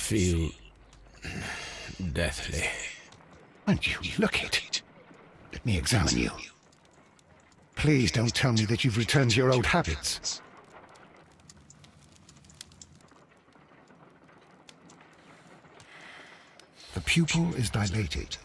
feel deathly. Won't you look it? Let me examine you. Please don't tell me that you've returned to your old habits. The pupil is dilated.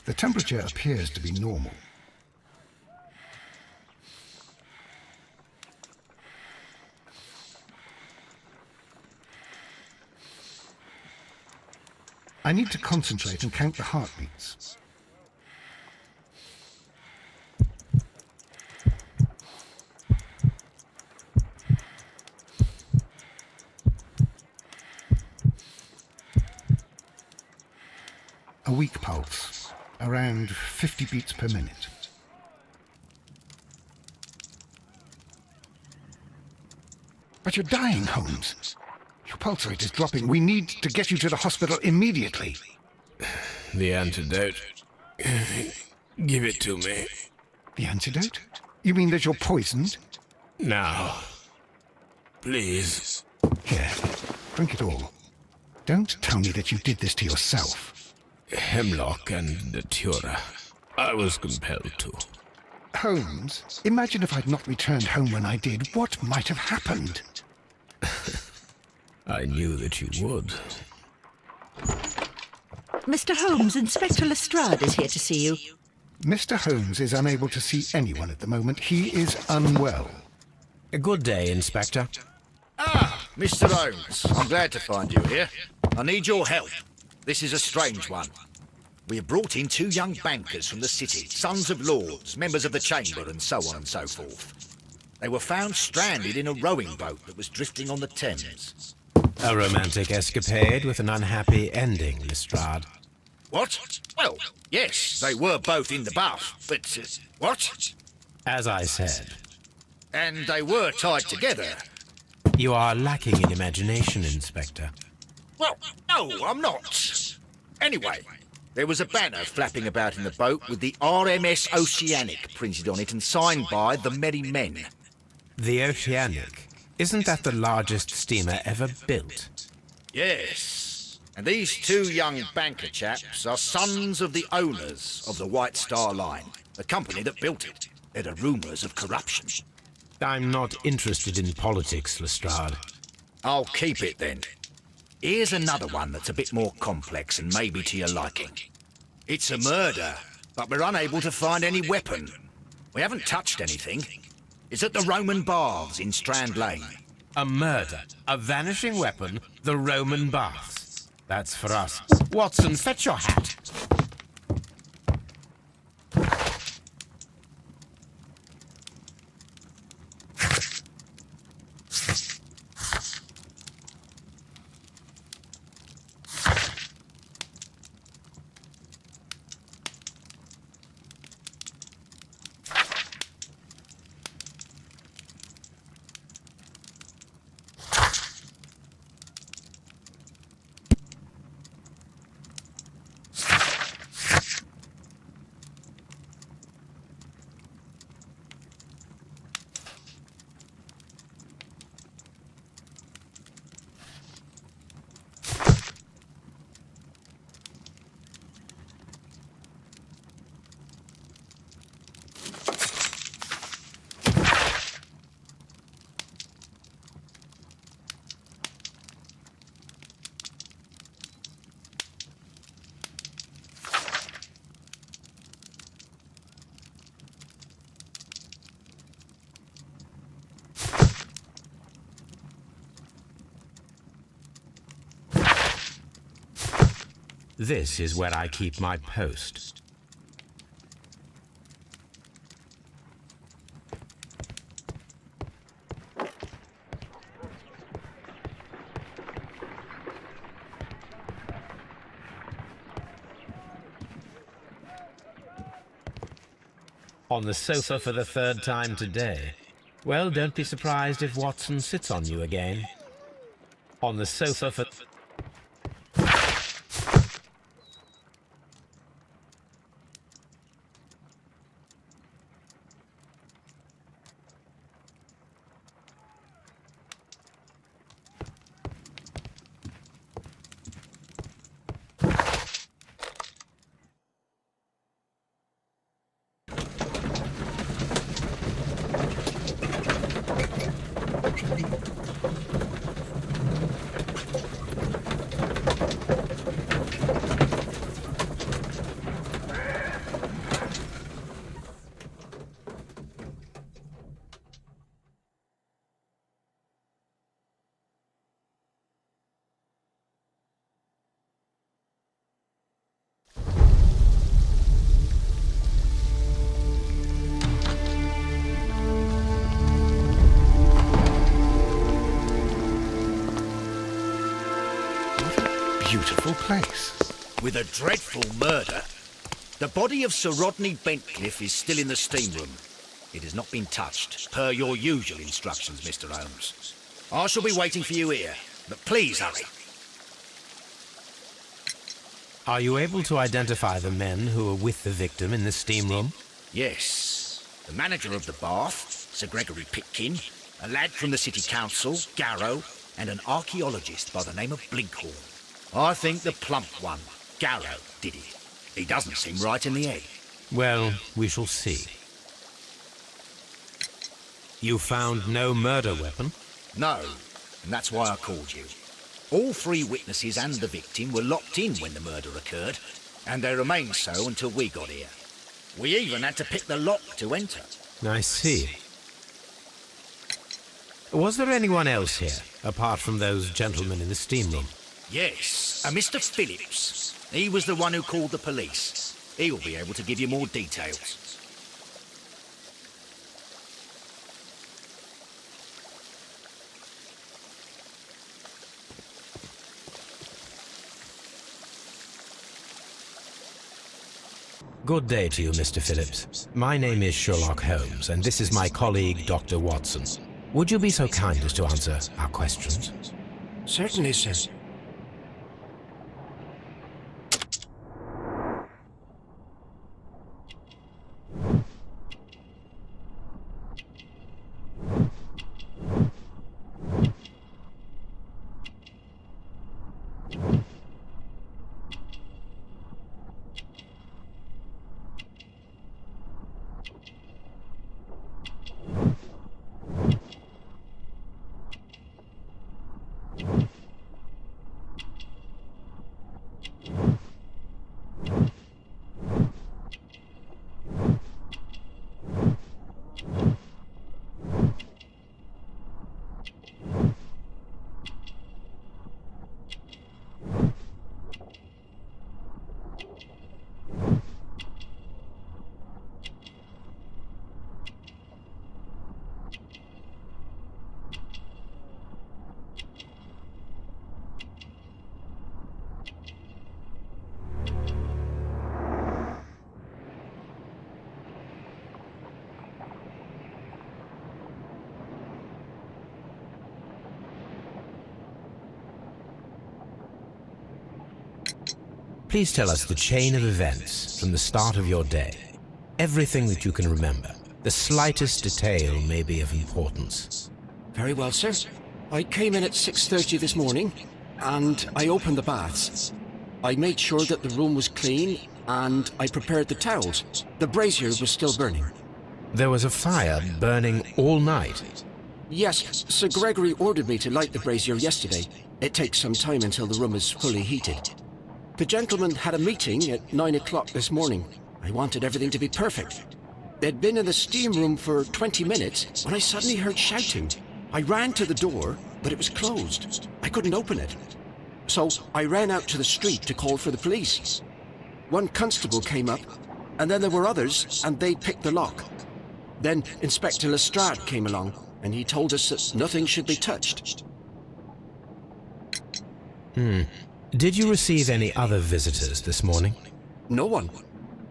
The temperature appears to be normal. I need to concentrate and count the heartbeats. A weak pulse, around 50 beats per minute. But you're dying, Holmes. Your pulse rate is dropping. We need to get you to the hospital immediately. The antidote. Give it to me. The antidote? You mean that you're poisoned? Now. Please. Here, drink it all. Don't tell me that you did this to yourself. Hemlock and datura. I was compelled to. Holmes, imagine if I'd not returned home when I did. What might have happened? I knew that you would. Mr. Holmes, Inspector Lestrade is here to see you. Mr. Holmes is unable to see anyone at the moment. He is unwell. A good day, Inspector. Ah, Mr. Holmes, I'm glad to find you here. I need your help. This is a strange one. We have brought in 2 young bankers from the city, sons of lords, members of the chamber, and so on and so forth. They were found stranded in a rowing boat that was drifting on the Thames. A romantic escapade with an unhappy ending, Lestrade. What? Well, yes, they were both in the bath, but... what? As I said, And they were tied together. you are lacking in imagination, Inspector. Well, no, I'm not. Anyway, there was a banner flapping about in the boat with the RMS Oceanic printed on it and signed by the Merry Men. The Oceanic. Isn't that the largest steamer ever built? Yes. And these 2 young banker chaps are sons of the owners of the White Star Line, the company that built it. There are rumours of corruption. I'm not interested in politics, Lestrade. I'll keep it then. Here's another one that's a bit more complex and maybe to your liking. It's a murder, but we're unable to find any weapon. We haven't touched anything. It's at the Roman Baths in Strand Lane. A murder, a vanishing weapon, the Roman baths. That's for us. Watson, fetch your hat. This is where I keep my post. On the sofa for the 3rd time today. Well, don't be surprised if Watson sits on you again. On the sofa for... beautiful place. With a dreadful murder. The body of Sir Rodney Bentcliffe is still in the steam room. It has not been touched, per your usual instructions, Mr. Holmes. I shall be waiting for you here, but please hurry. Are you able to identify the men who were with the victim in the steam room? Yes. The manager of the bath, Sir Gregory Pitkin, a lad from the City Council, Garrow, and an archaeologist by the name of Blinkhorn. I think the plump one, Garrow, did it. He doesn't seem right in the head. Well, we shall see. You found no murder weapon? No, and that's why I called you. All three witnesses and the victim were locked in when the murder occurred, and they remained so until we got here. We even had to pick the lock to enter. I see. Was there anyone else here, apart from those gentlemen in the steam room? Yes, a Mr. Phillips. He was the one who called the police. He'll be able to give you more details. Good day to you, Mr. Phillips. My name is Sherlock Holmes, and this is my colleague, Dr. Watson. Would you be so kind as to answer our questions? Certainly, sir. Please tell us the chain of events from the start of your day. Everything that you can remember. The slightest detail may be of importance. Very well, sir. I came in at 6:30 this morning, and I opened the baths. I made sure that the room was clean, and I prepared the towels. The brazier was still burning. There was a fire burning all night. Yes, Sir Gregory ordered me to light the brazier yesterday. It takes some time until the room is fully heated. The gentlemen had a meeting at 9 o'clock this morning. I wanted everything to be perfect. They'd been in the steam room for 20 minutes when I suddenly heard shouting. I ran to the door, but it was closed. I couldn't open it. So I ran out to the street to call for the police. One constable came up, and then there were others, and they picked the lock. Then Inspector Lestrade came along, and he told us that nothing should be touched. Did you receive any other visitors this morning? No one.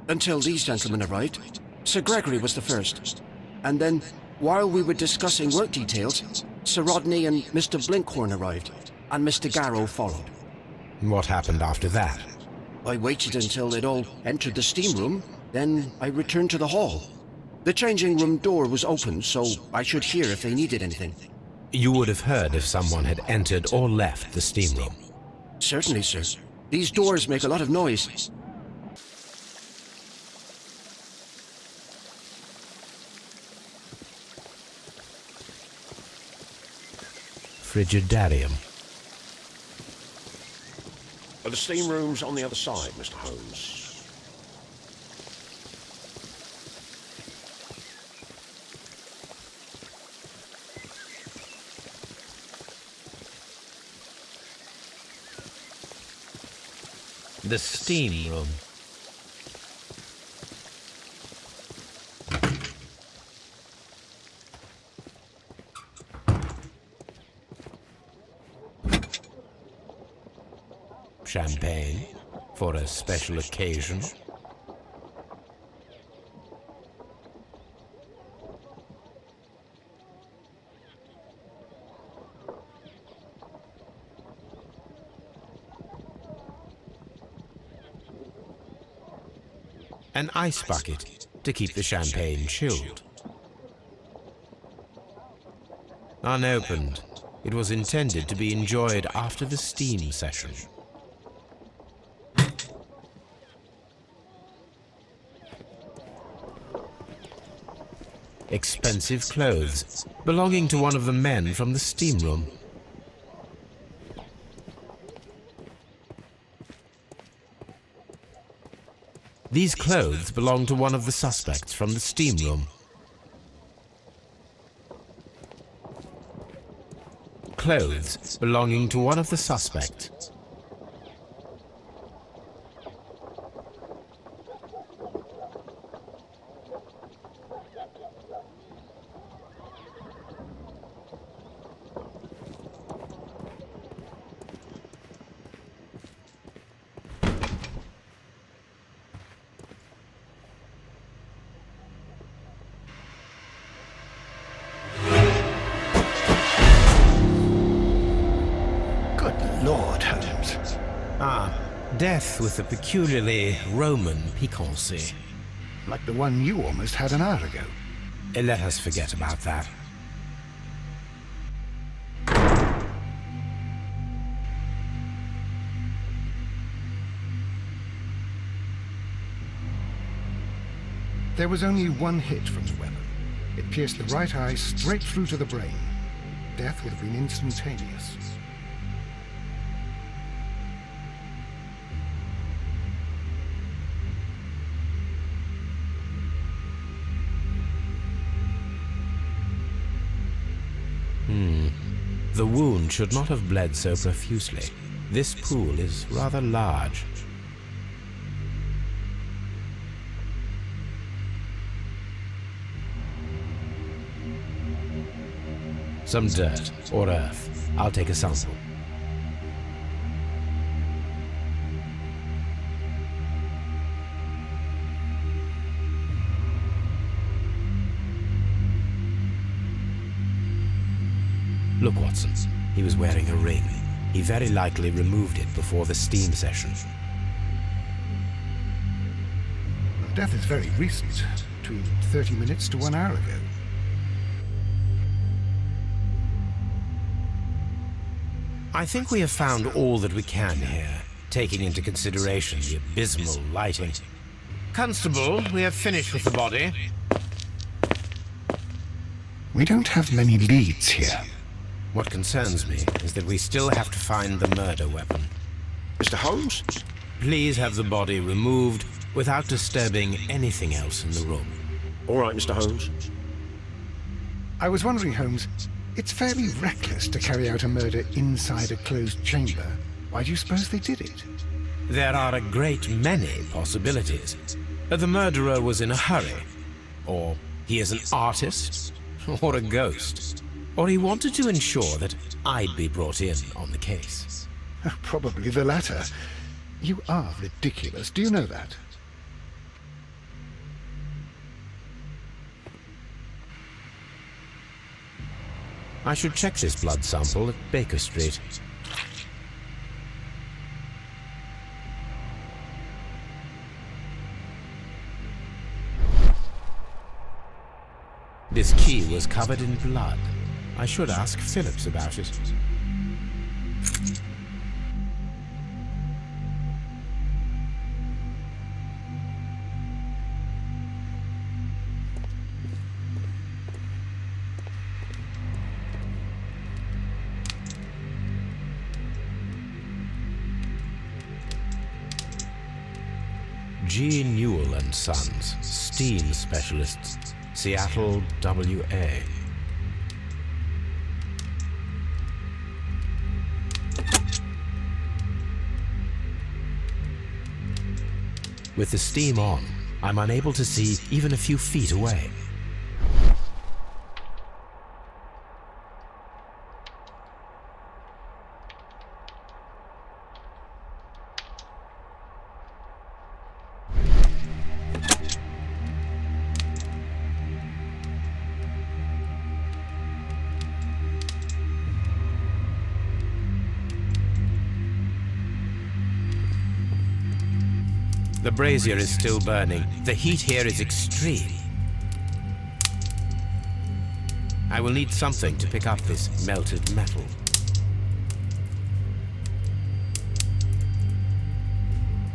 Until these gentlemen arrived. Sir Gregory was the first. And then, while we were discussing work details, Sir Rodney and Mr. Blinkhorn arrived, and Mr. Garrow followed. What happened after that? I waited until they'd all entered the steam room, then I returned to the hall. The changing room door was open, so I should hear if they needed anything. You would have heard if someone had entered or left the steam room. Certainly, sir. These doors make a lot of noise. Frigidarium. The steam room's on the other side, Mr. Holmes. The steam room. champagne for a special occasion. An ice bucket to keep the champagne chilled. Unopened, it was intended to be enjoyed after the steam session. Expensive clothes belonging to one of the men from the steam room. These clothes belong to one of the suspects from the steam room. Clothes belonging to one of the suspects. Lord, Holmes. Death with a peculiarly Roman piquancy. Like the one you almost had an hour ago. Let us forget about that. There was only one hit from the weapon. It pierced the right eye straight through to the brain. Death would have been instantaneous. The wound should not have bled so profusely. This pool is rather large. Some dirt or earth. I'll take a sample. Look, Watson. He was wearing a ring. He very likely removed it before the steam session. The death is very recent. Between 30 minutes to 1 hour ago. I think we have found all that we can here, taking into consideration the abysmal lighting. Constable, we have finished with the body. We don't have many leads here. What concerns me is that we still have to find the murder weapon. Mr. Holmes? Please have the body removed without disturbing anything else in the room. All right, Mr. Holmes. I was wondering, Holmes, it's fairly reckless to carry out a murder inside a closed chamber. Why do you suppose they did it? There are a great many possibilities. The murderer was in a hurry, or he is an artist, or a ghost, or he wanted to ensure that I'd be brought in on the case. Probably the latter. You are ridiculous. Do you know that? I should check this blood sample at Baker Street. This key was covered in blood. I should ask Phillips about it. G. Newell and Sons, steam specialists, Seattle, WA. With the steam on, I'm unable to see even a few feet away. The brazier is still burning. The heat here is extreme. I will need something to pick up this melted metal.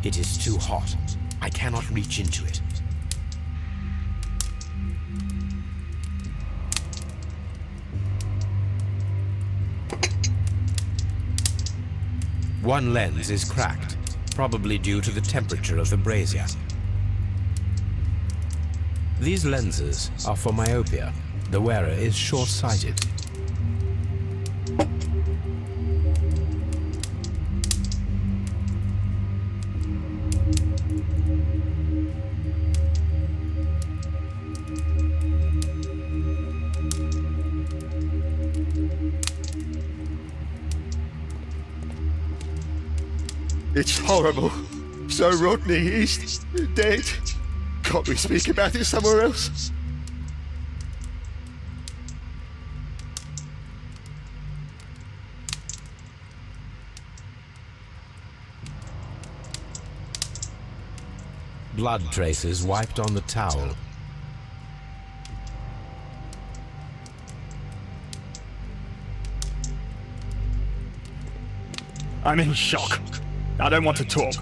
It is too hot. I cannot reach into it. One lens is cracked, probably due to the temperature of the brazier. These lenses are for myopia. The wearer is short-sighted. It's horrible. So Rodney, he's dead. Can't we speak about it somewhere else? Blood traces wiped on the towel. I'm in shock. I don't want to talk.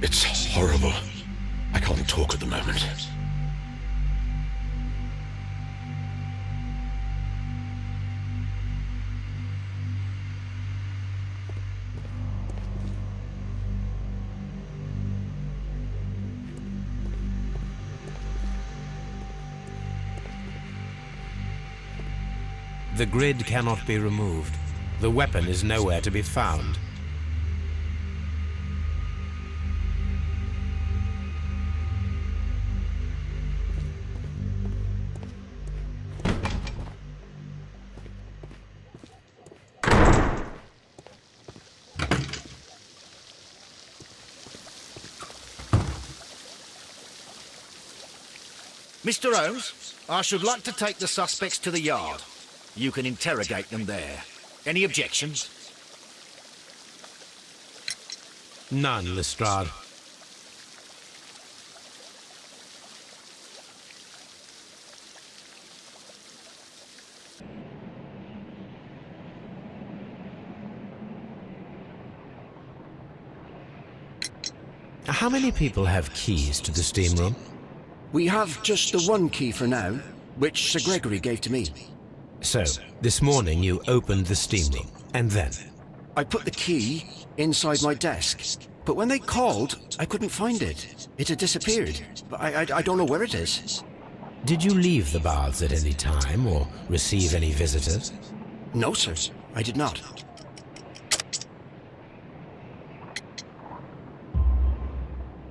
It's horrible. I can't talk at the moment. The grid cannot be removed. The weapon is nowhere to be found. Mr. Holmes, I should like to take the suspects to the yard. You can interrogate them there. Any objections? None, Lestrade. How many people have keys to the steam room? We have just the one key for now, which Sir Gregory gave to me. So, this morning you opened the steam room, and then? I put the key inside my desk, but when they called, I couldn't find it. It had disappeared, but I don't know where it is. Did you leave the baths at any time, or receive any visitors? No, sir, I did not.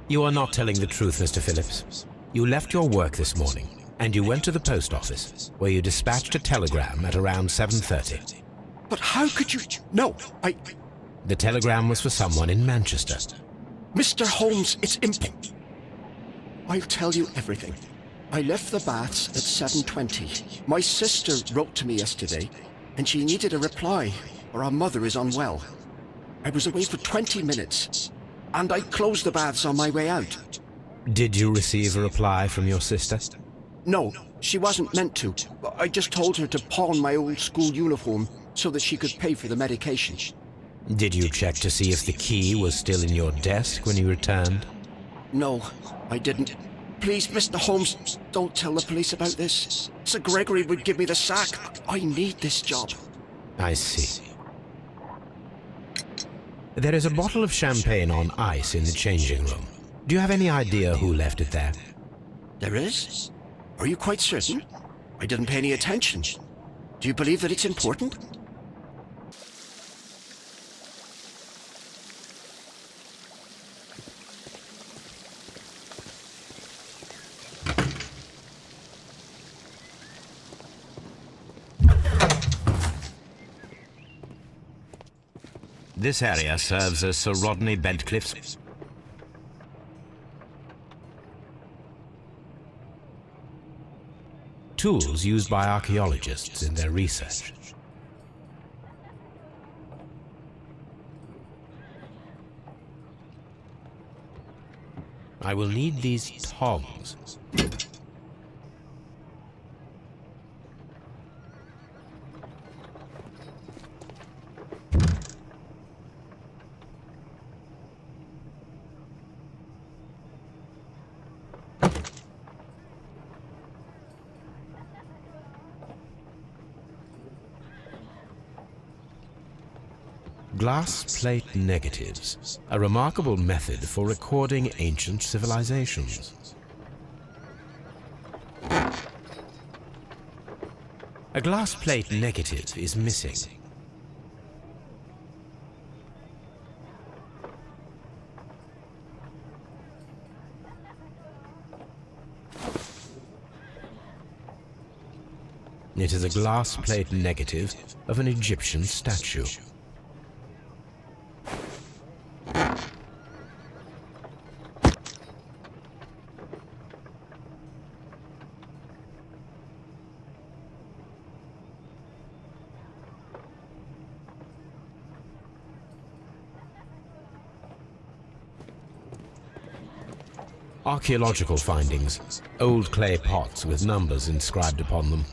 You are not telling the truth, Mr. Phillips. You left your work this morning, and you went to the post office, where you dispatched a telegram at around 7:30. But how could you... No, The telegram was for someone in Manchester. Mr. Holmes, it's I'll tell you everything. I left the baths at 7:20. My sister wrote to me yesterday, and she needed a reply, or our mother is unwell. I was away for 20 minutes, and I closed the baths on my way out. Did you receive a reply from your sister? No, she wasn't meant to. I just told her to pawn my old school uniform so that she could pay for the medication. Did you check to see if the key was still in your desk when you returned? No, I didn't. Please, Mr. Holmes, don't tell the police about this. Sir Gregory would give me the sack. I need this job. I see. There is a bottle of champagne on ice in the changing room. Do you have any idea who left it there? There is? Are you quite certain? I didn't pay any attention. Do you believe that it's important? This area serves as Sir Rodney Bedcliffe's. Tools used by archaeologists in their research. I will need these tongs. Glass plate negatives, a remarkable method for recording ancient civilizations. A glass plate negative is missing. It is a glass plate negative of an Egyptian statue. Archaeological findings, old clay pots with numbers inscribed upon them.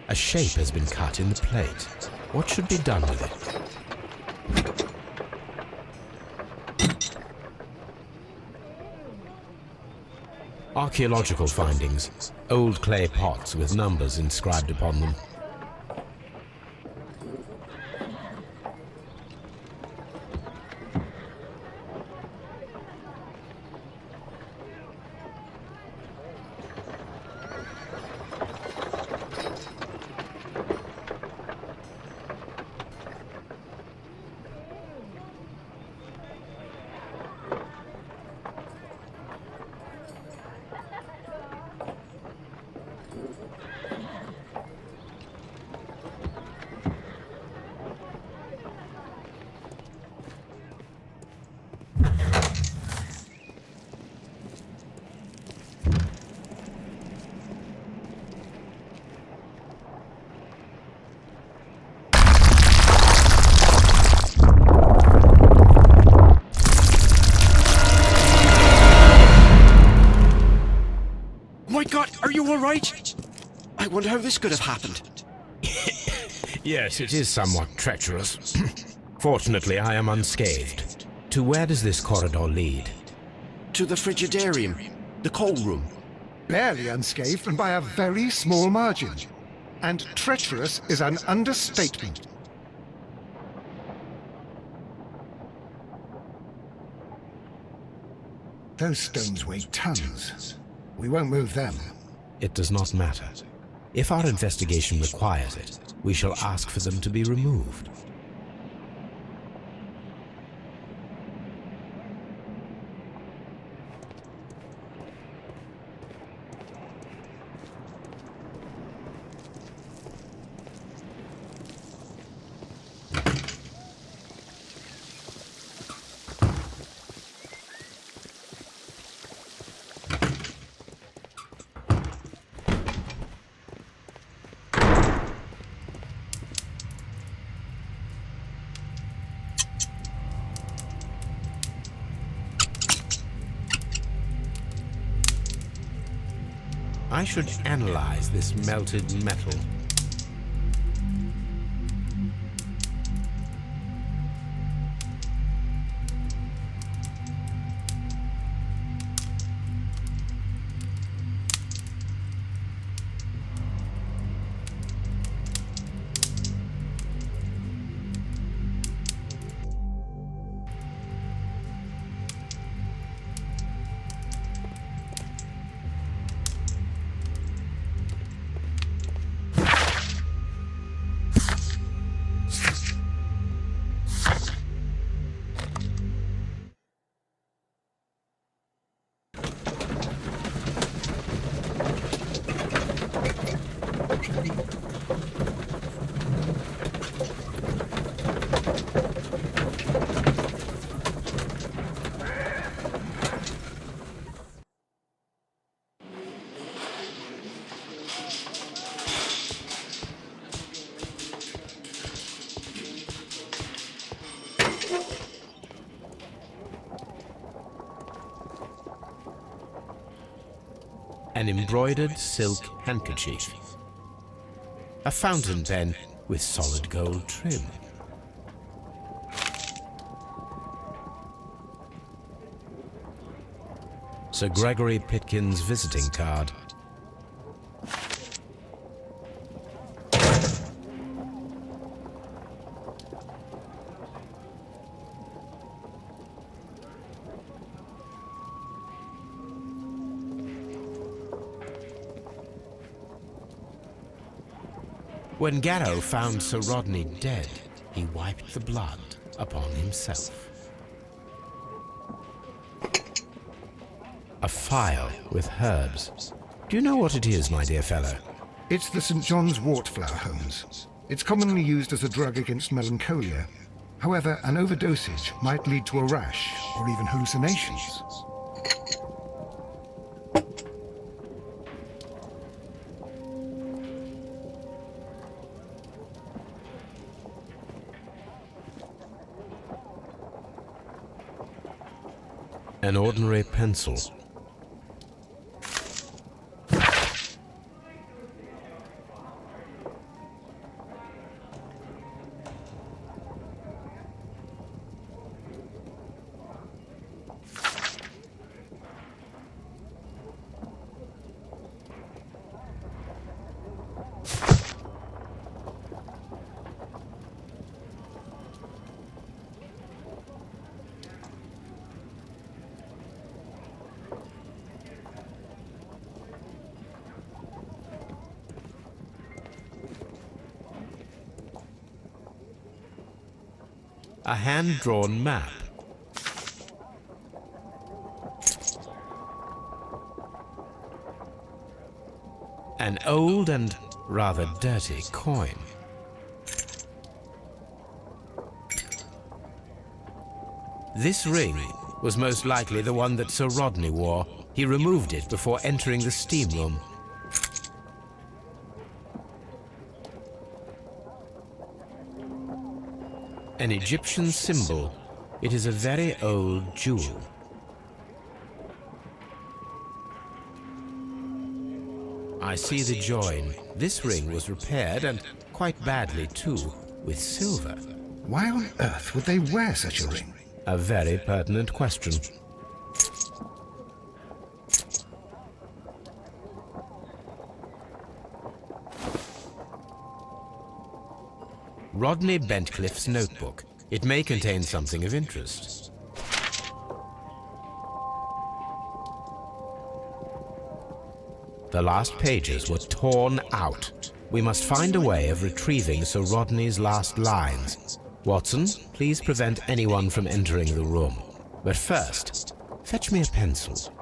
A shape has been cut in the plate. What should be done with it? Archaeological findings, old clay pots with numbers inscribed upon them. All right? I wonder how this could have happened. Yes, it is somewhat treacherous. Fortunately, I am unscathed. To where does this corridor lead? To the frigidarium, the coal room. Barely unscathed and by a very small margin. And treacherous is an understatement. Those stones weigh tons. We won't move them. It does not matter. If our investigation requires it, we shall ask for them to be removed. I should analyze this melted metal. An embroidered silk handkerchief. A fountain pen with solid gold trim. Sir Gregory Pitkin's visiting card. When Garrow found Sir Rodney dead, he wiped the blood upon himself. A phial with herbs. Do you know what it is, my dear fellow? It's the St. John's wort flower, Holmes. It's commonly used as a drug against melancholia. However, an overdosage might lead to a rash or even hallucinations. An ordinary pencil. A hand-drawn map. An old and rather dirty coin. This ring was most likely the one that Sir Rodney wore. He removed it before entering the steam room. An Egyptian symbol. It is a very old jewel. I see the join. This ring was repaired, and quite badly too, with silver. Why on earth would they wear such a ring? A very pertinent question. Rodney Bentcliffe's notebook. It may contain something of interest. The last pages were torn out. We must find a way of retrieving Sir Rodney's last lines. Watson, please prevent anyone from entering the room. But first, fetch me a pencil.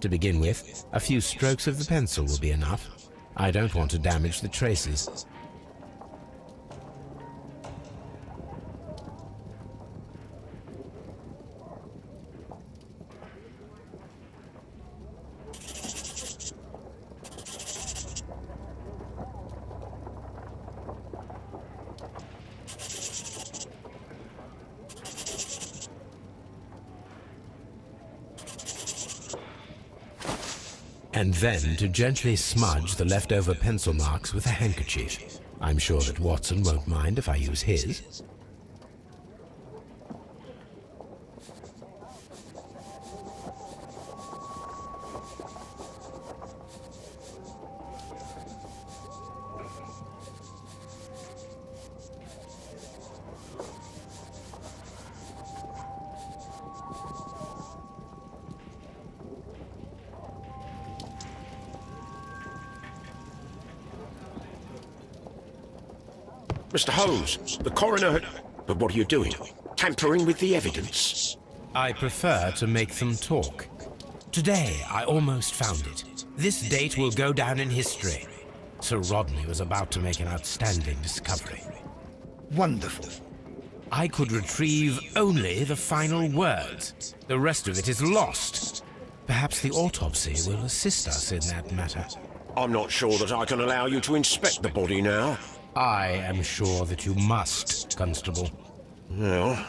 To begin with, a few strokes of the pencil will be enough. I don't want to damage the traces. And then to gently smudge the leftover pencil marks with a handkerchief. I'm sure that Watson won't mind if I use his. Mr. Holmes, the coroner... But what are you doing? Tampering with the evidence? I prefer to make them talk. Today, I almost found it. This date will go down in history. Sir Rodney was about to make an outstanding discovery. Wonderful. I could retrieve only the final words. The rest of it is lost. Perhaps the autopsy will assist us in that matter. I'm not sure that I can allow you to inspect the body now. I am sure that you must, Constable. Well...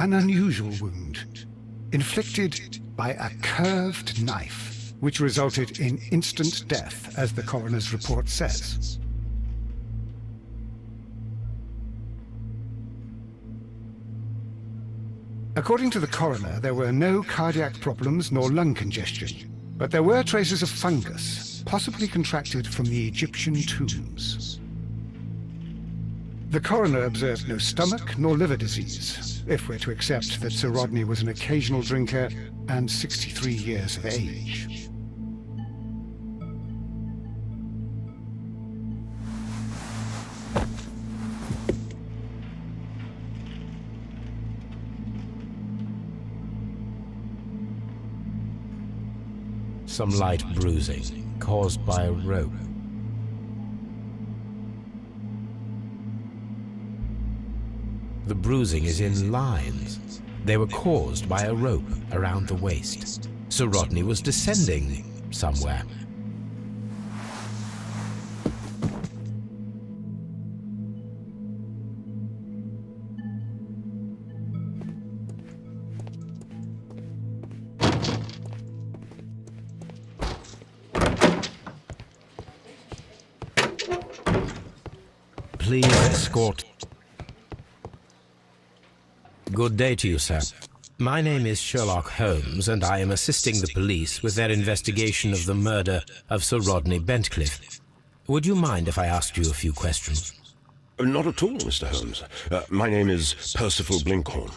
An unusual wound, inflicted by a curved knife, which resulted in instant death, as the coroner's report says. According to the coroner, there were no cardiac problems nor lung congestion, but there were traces of fungus, possibly contracted from the Egyptian tombs. The coroner observed no stomach nor liver disease, if we're to accept that Sir Rodney was an occasional drinker and 63 years of age. Some light bruising caused by a rope. The bruising is in lines. They were caused by a rope around the waist. Sir Rodney was descending somewhere. please escort... Good day to you, sir. My name is Sherlock Holmes, and I am assisting the police with their investigation of the murder of Sir Rodney Bentcliffe. Would you mind if I asked you a few questions? Not at all, Mr. Holmes. My name is Percival Blinkhorn.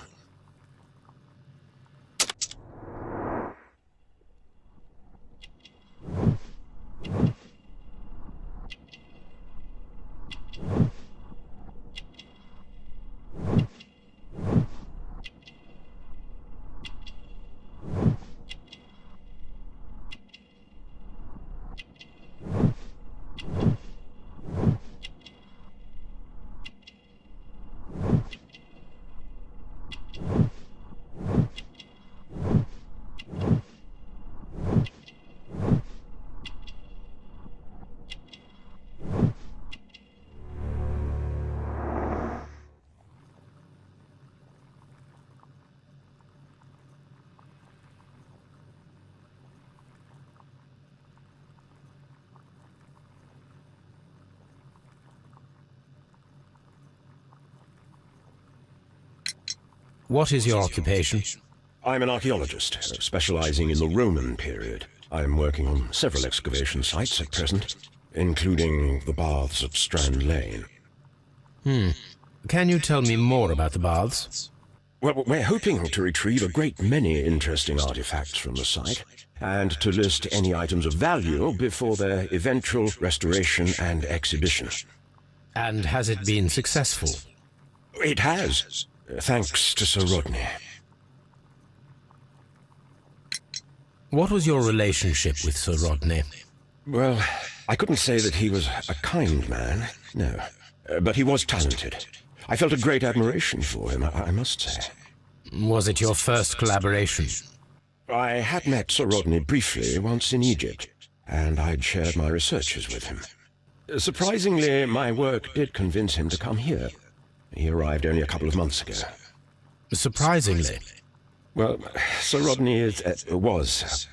What is your occupation? I'm an archaeologist, specializing in the Roman period. I'm working on several excavation sites at present, including the baths at Strand Lane. Can you tell me more about the baths? Well, we're hoping to retrieve a great many interesting artifacts from the site, and to list any items of value before their eventual restoration and exhibition. And has it been successful? It has, thanks to Sir Rodney. What was your relationship with Sir Rodney? Well, I couldn't say that he was a kind man, no. But he was talented. I felt a great admiration for him, I must say. Was it your first collaboration? I had met Sir Rodney briefly once in Egypt, and I'd shared my researches with him. Surprisingly, my work did convince him to come here. He arrived only a couple of months ago. Surprisingly? Well, Sir Rodney was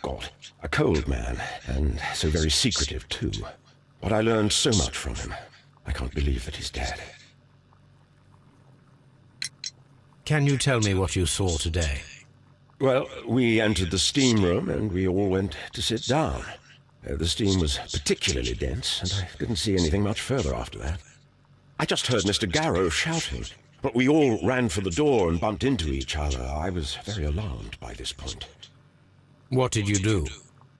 a cold man, and so very secretive too. But I learned so much from him. I can't believe that he's dead. Can you tell me what you saw today? Well, we entered the steam room and we all went to sit down. The steam was particularly dense, and I didn't see anything much further after that. I just heard Mr. Garrow shouting, but we all ran for the door and bumped into each other. I was very alarmed by this point. What did you do?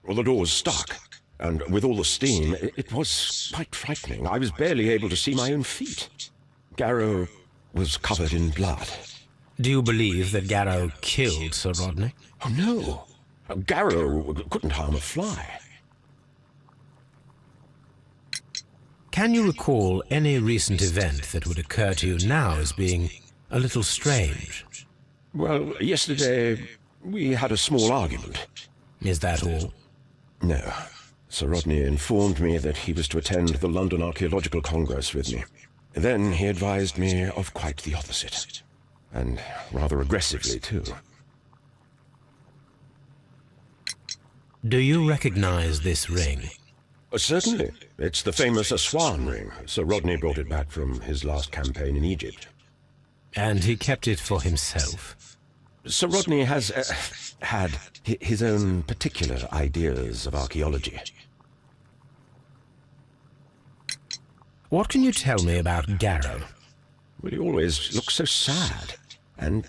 Well, the door was stuck, and with all the steam, it was quite frightening. I was barely able to see my own feet. Garrow was covered in blood. Do you believe that Garrow killed Sir Rodney? Oh, no. Garrow couldn't harm a fly. Can you recall any recent event that would occur to you now as being a little strange? Well, yesterday we had a small argument. Is that all? No. Sir Rodney informed me that he was to attend the London Archaeological Congress with me. Then he advised me of quite the opposite. And rather aggressively, too. Do you recognize this ring? Certainly. It's the famous Aswan ring. Sir Rodney brought it back from his last campaign in Egypt. And he kept it for himself? Sir Rodney has had his own particular ideas of archaeology. What can you tell me about Garrow? Well, he always looks so sad. And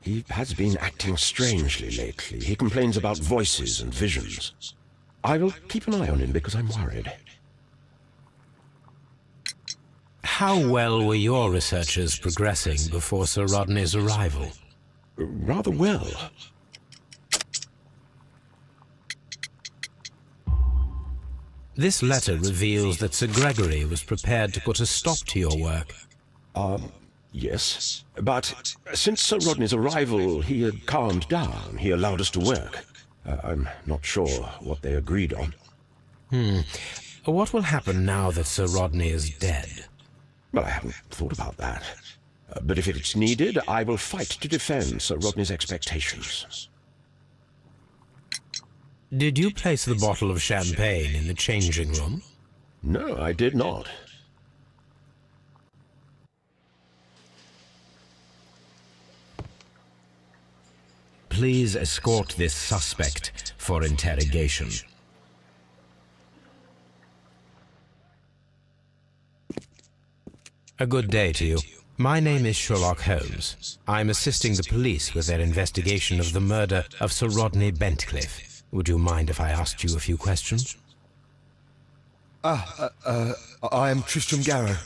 he has been acting strangely lately. He complains about voices and visions. I will keep an eye on him because I'm worried. How well were your researches progressing before Sir Rodney's arrival? Rather well. This letter reveals that Sir Gregory was prepared to put a stop to your work. Yes. But since Sir Rodney's arrival, he had calmed down. He allowed us to work. I'm not sure what they agreed on. What will happen now that Sir Rodney is dead? Well, I haven't thought about that. But if it's needed, I will fight to defend Sir Rodney's expectations. Did you place the bottle of champagne in the changing room? No, I did not. Please escort this suspect for interrogation. A good day to you. My name is Sherlock Holmes. I'm assisting the police with their investigation of the murder of Sir Rodney Bentcliffe. Would you mind if I asked you a few questions? I am Tristram Garrow.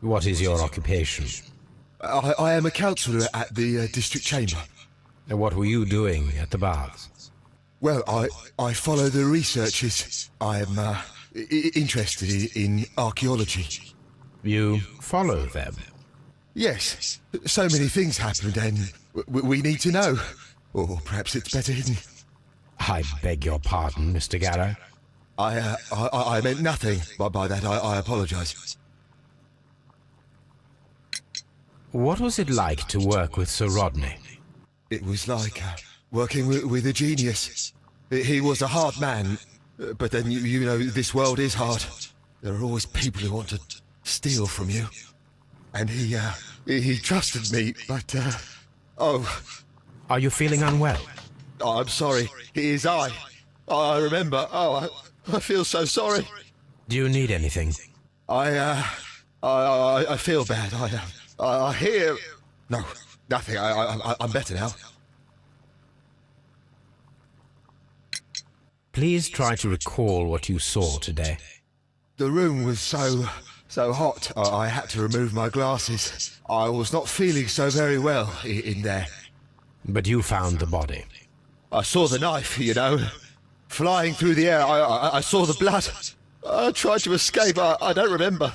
What is your occupation? I am a counsellor at the district chamber. And what were you doing at the baths? Well, I follow the researches. I am interested in archaeology. You follow them? Yes, so many things happened and we need to know. Or perhaps it's better hidden. I beg your pardon, Mr. Garrow. I meant nothing by that. I apologise. What was it like to work with Sir Rodney? It was like working with a genius. He was a hard man, but then you know this world is hard. There are always people who want to steal from you. And he trusted me, but oh. Are you feeling unwell? Oh, I'm sorry. It is I remember. Oh, I feel so sorry. Do you need anything? I feel bad. I hear... No, nothing. I'm better now. Please try to recall what you saw today. The room was so hot, I had to remove my glasses. I was not feeling so very well in there. But you found the body. I saw the knife, you know, flying through the air. I saw the blood. I tried to escape. I don't remember.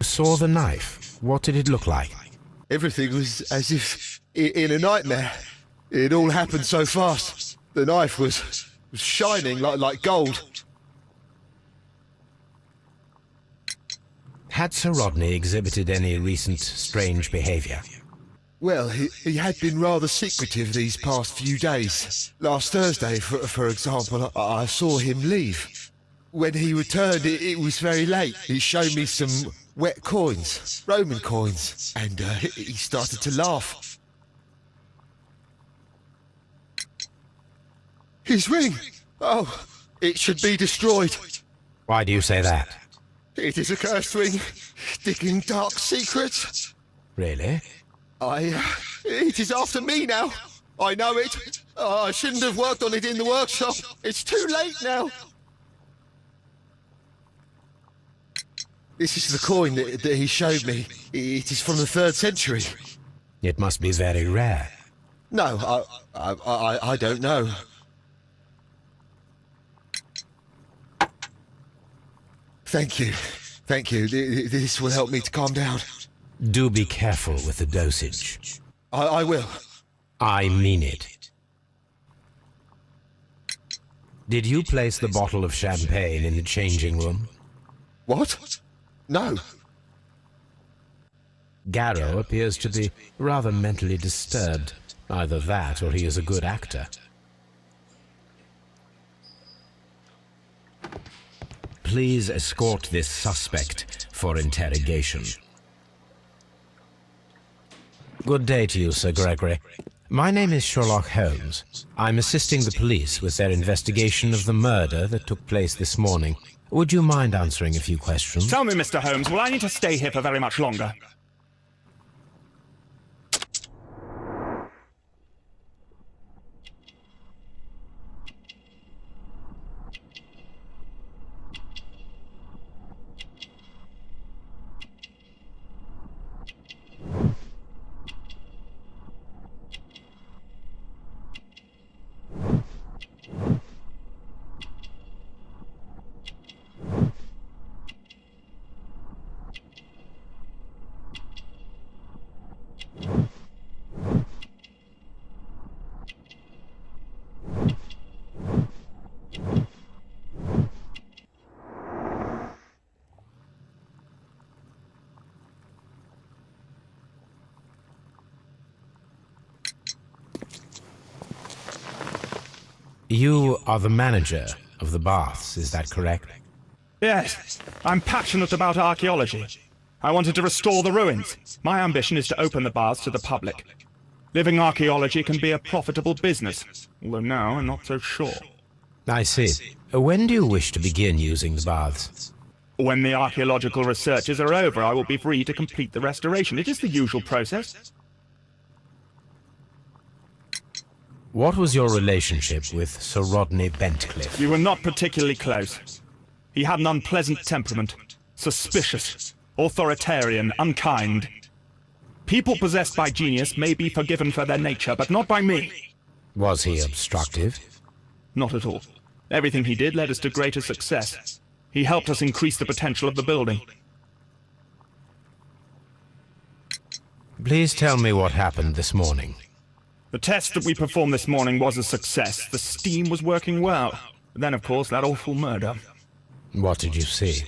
Saw the knife? What did it look like? Everything was as if in a nightmare. It all happened so fast. The knife was shining like gold. Had Sir Rodney exhibited any recent strange behaviour? Well, he had been rather secretive these past few days. Last Thursday, for example, I saw him leave. When he returned, it was very late. He showed me some wet coins, Roman coins, and he started to laugh. His ring! Oh, it should be destroyed. Why do you say that? It is a cursed ring, digging dark secrets. Really? It is after me now. I know it. I shouldn't have worked on it in the workshop. It's too late now. This is the coin that he showed me. It is from the 3rd century. It must be very rare. No, I don't know. Thank you. Thank you. This will help me to calm down. Do be careful with the dosage. I will. I mean it. Did you place the bottle of champagne in the changing room? What? No. Garrow appears to be rather mentally disturbed. Either that or he is a good actor. Please escort this suspect for interrogation. Good day to you, Sir Gregory. My name is Sherlock Holmes. I'm assisting the police with their investigation of the murder that took place this morning. Would you mind answering a few questions? Tell me, Mr. Holmes, will I need to stay here for very much longer? You are the manager of the baths, is that correct? Yes, I'm passionate about archaeology. I wanted to restore the ruins. My ambition is to open the baths to the public. Living archaeology can be a profitable business, although now I'm not so sure. I see. When do you wish to begin using the baths? When the archaeological researches are over, I will be free to complete the restoration. It is the usual process. What was your relationship with Sir Rodney Bentcliffe? We were not particularly close. He had an unpleasant temperament, suspicious, authoritarian, unkind. People possessed by genius may be forgiven for their nature, but not by me. Was he obstructive? Not at all. Everything he did led us to greater success. He helped us increase the potential of the building. Please tell me what happened this morning. The test that we performed this morning was a success. The steam was working well. But then, of course, that awful murder. What did you see?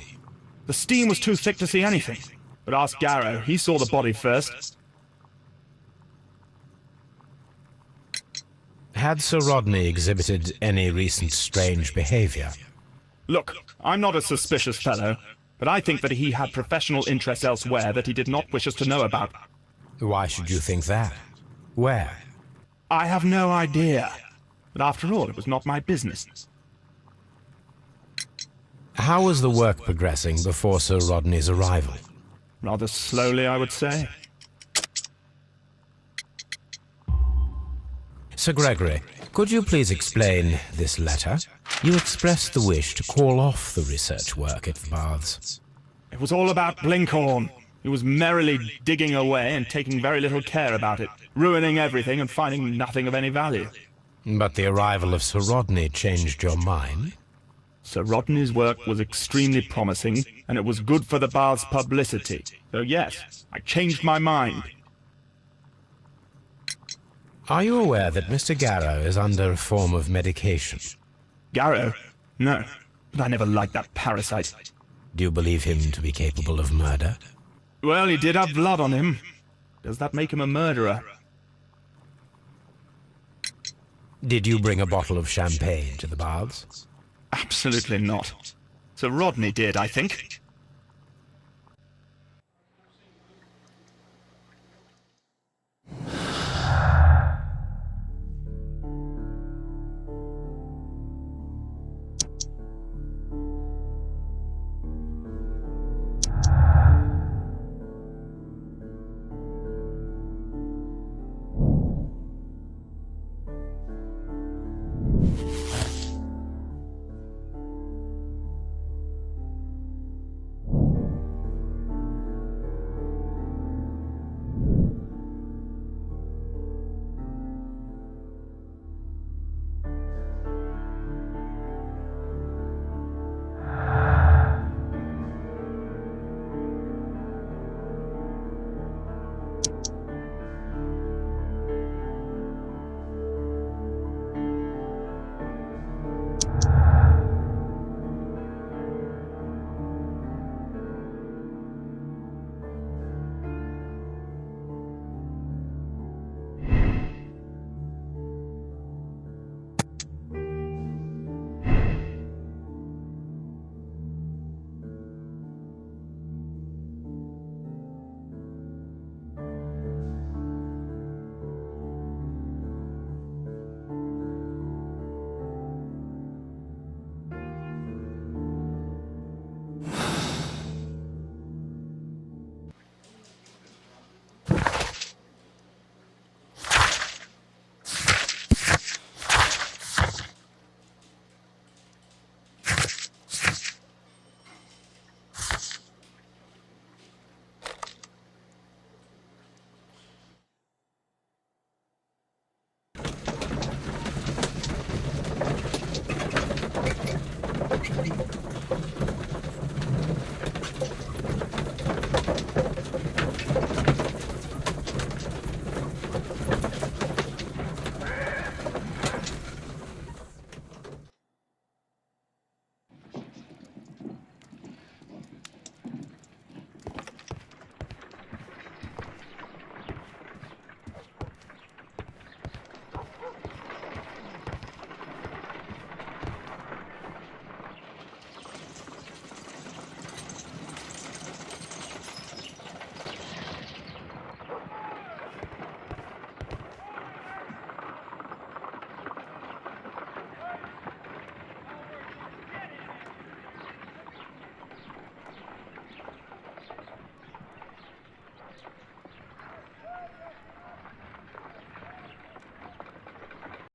The steam was too thick to see anything. But ask Garrow. He saw the body first. Had Sir Rodney exhibited any recent strange behavior? Look, I'm not a suspicious fellow, but I think that he had professional interests elsewhere that he did not wish us to know about. Why should you think that? Where? I have no idea. But after all, it was not my business. How was the work progressing before Sir Rodney's arrival? Rather slowly, I would say. Sir Gregory, could you please explain this letter? You expressed the wish to call off the research work at the baths. It was all about Blinkhorn. He was merrily digging away and taking very little care about it, ruining everything and finding nothing of any value. But the arrival of Sir Rodney changed your mind? Sir Rodney's work was extremely promising, and it was good for the bath's publicity. So yes, I changed my mind. Are you aware that Mr. Garrow is under a form of medication? Garrow? No, but I never liked that parasite. Do you believe him to be capable of murder? Well, he did have blood on him. Does that make him a murderer? Did you bring a bottle of champagne to the baths? Absolutely not. Sir Rodney did, I think.